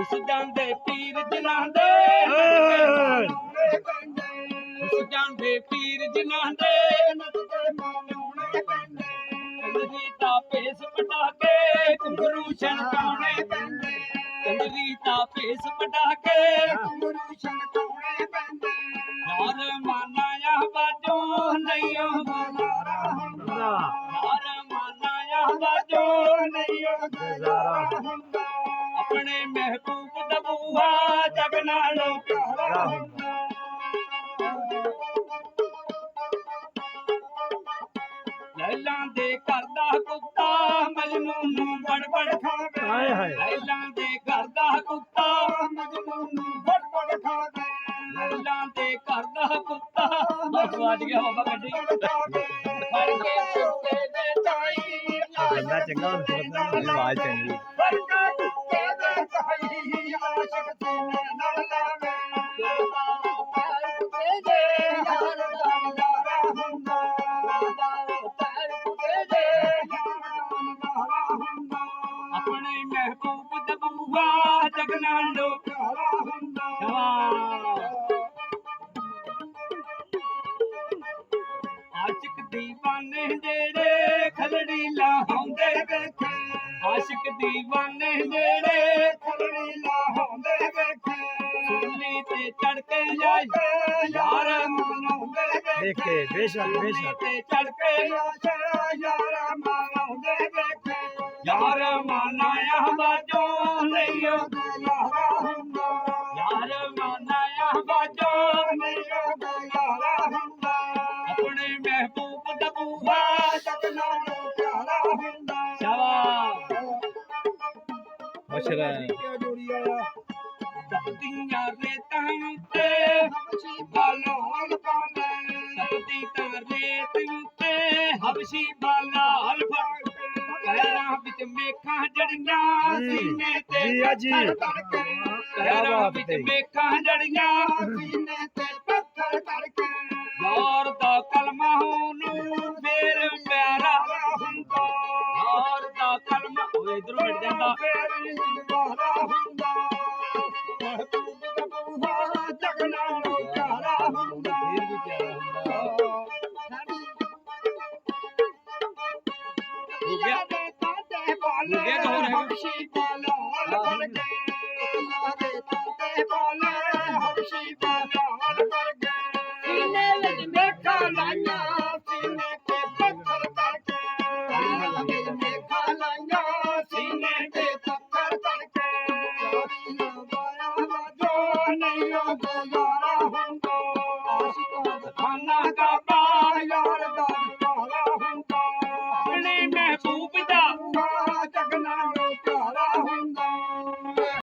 ਉਸ ਜਾਂਦੇ ਪੀਰ ਜਿਨ੍ਹਾਂ ਦੇ ਉਸ ਜਾਂਦੇ ਪੀਰ ਜਿਨ੍ਹਾਂ ਦੇ ਕੰਦਰੀ ਦਾ ਭੇਸ ਪਟਾ ਕੇ ਘੁੰਗਰੂ ਛਣਕਾਉਣੇ ਪੈਂਦੇ ਕੰਦਰੀ ਦਾ ਭੇਸ ਪਟਾ ਕੇ ਘੁੰਗਰੂ ਛਣਕਾਉਣੇ ਪੈਂਦੇ ਯਾਰ ਮਾਨਾਇਆ ਬਾਜੋ ਨਹੀਂ ਉਹ ਗੁਜ਼ਾਰਾ ਹੁੰਦਾ ਯਾਰ ਮਾਨਾਇਆ ਬਾਜੋ ਨਹੀਂ ਉਹ ਗੁਜ਼ਾਰਾ ਹੁੰਦਾ ਆਪਣੇ ਮਹਿਬੂਬ ਦਾ ਬੂਹਾ ਜਗ ਨਾਲੋਂ ਪਿਆਰਾ ਹੁੰਦਾ ਲੈਲਾਂ ਦੇ ਘਰ ਦਾ ਕੁੱਤਾ ਮਜਨੂ ਨੂੰ ਬੜਬੜ ਖਾਵੇ ਲੈਲਾਂ ਦੇ ਘਰ ਦਾ ਕੁੱਤਾ ਮਜਨੂ ਨੂੰ ਬੜਬੜ ਖਾਵੇ ਲੈਲਾਂ ਦੇ ਘਰ ਦਾ ਕੁੱਤਾ ਵੱਜ ਗਿਆ ਬਾਬਾ ਗੱਡੀ ਫੜ ਕੇ ਕੁੱਤੇ ਦੇ ਤਾਈ ਬੰਦਾ ਚੰਗਾ ਹੁੰਦਾ ਆਵਾਜ਼ ਚੰਗੀ ਫੜ ਕੇ ਕੁੱਤੇ ਦੇ ਤਾਈ ਆਸ਼ਿਕ ਸੀਨੇ ਨਾਲ ਲਾਵੇ ਕੁੱਤੇ ਦੇ ਯਾਰ ਦਾ ਨਜ਼ਾਰਾ ਹੁੰਦਾ ਆਪਣੇ ਮਹਿਬੂਬ ਦਾ ਬੂਹਾ ਜਗ ਨਾਲੋਂ ਪਿਆਰਾ ਹੁੰਦਾ ਆਸ਼ਿਕ ਦੀਵਾਨੇ ਜਿਹੜੇ ਖਲੜੀ ਲਾਉਂਦੇ ਵੇਖੇ ਆਸ਼ਿਕ ਦੀਵਾਨੇ ਜਿਹੜੇ ਖਲੜੀ ਲਾਉਂਦੇ ਵੇਖੇ ਸੁਰਲੀ ਤੇ ਚੜ ਕੇ ਜਾਏ ਯਾਰ ਮਨਾਉਂਦੇ ਦੇਖੇ ਬੇਸ਼ੱਕ ਤੇ ਚੜ ਕੇ ਯਾਰ ਮਨਾਉਂਦੇ ਵੇਖੇ ਯਾਰ ਮਾਨਾਇਆ ਬਾਜੋ ਨਹੀਂ ਉਹ ਗੁਜ਼ਾਰਾ ਹੁੰਦਾ ਯਾਰ ਮਾਨਾਇਆ ਬਾਜੋ ਨਹੀਂ ਉਹ ਗੁਜ਼ਾਰਾ ਹੁੰਦਾ ਆਪਣੇ ਮਹਿਬੂਬ ਦਾ ਬੂਹਾ ਜਗ ਨਾਲੋਂ ਪਿਆਰਾ ਹੁੰਦਾ ਸ਼ਾਬਾਸ਼ ਮਸ਼ਰਾ ਜੋੜੀ ਆਇਆ ਸਬਦੀਆਂ ਰੇਤਾਂ ਉੱਤੇ ਹਬਸ਼ੀ ਬਾਲਾਲ ਪਾਲੇ ਸਬਦੀ ਤਾਂ ਰੇਤ ਉੱਤੇ ਹਬਸ਼ੀ ਬਾਲਾਲ ਪਾਲੇ ਪੈਰਾਂ ਵਿੱਚ ਮੇਖਾਂ ਜੜੀਆਂ ਸੀਨੇ ਤੇ ਪੱਥਰ ਧੜਕੇ ਪੈਰਾਂ ਵਿੱਚ ਮੇਖਾਂ ਜੜੀਆਂ ਸੀਨੇ ਤੇ ਪੱਥਰ ਧੜਕੇ ਯਾਰ ਦਾ ਕਲਮਾ ਉਹਨੂੰ ਫੇਰ ਪਿਆਰਾ ਹੁੰਦਾ ਯਾਰ ਦਾ ਕਲਮਾ ਉਹ ਇਧਰੋਂ ਮਿਟ ਜਾਂਦਾ ਪਿਆਰਾ ਹੁੰਦਾ ਮਹਿਬੂਬ ਦਾ ਬੂਹਾ ਜਗ ਨਾਲੋਂ ਪਿਆਰਾ ਹੁੰਦਾ ਫੇਰ ਵੀ ਪਿਆਰਾ ਹੁੰਦਾ ਹੋ ਗਿਆ ਹਬਸ਼ੀ ਬਾਲਾਲ ਬਣ ਗਏ ਦੇ ਤਾਤੇ ਬਾਲੇ ਹਬਸ਼ੀ ਬਾਲਾਲ ਬਣ ਗਏ ਸੀਨੇ ਵਿੱਚ ਮੇਖਾਂ ਲਾਈਆਂ ਸੀਨੇ ਤੇ ਪੱਥਰ ਧੜਕੇ ਸੀਨੇ ਵਿੱਚ ਮੇਖਾਂ ਲਾਈਆਂ ਸੀਨੇ ਤੇ ਪੱਥਰ ਧੜਕੇ ਜੋ ਨਹੀਂ ਉਹ ਗੁਜ਼ਾਰਾ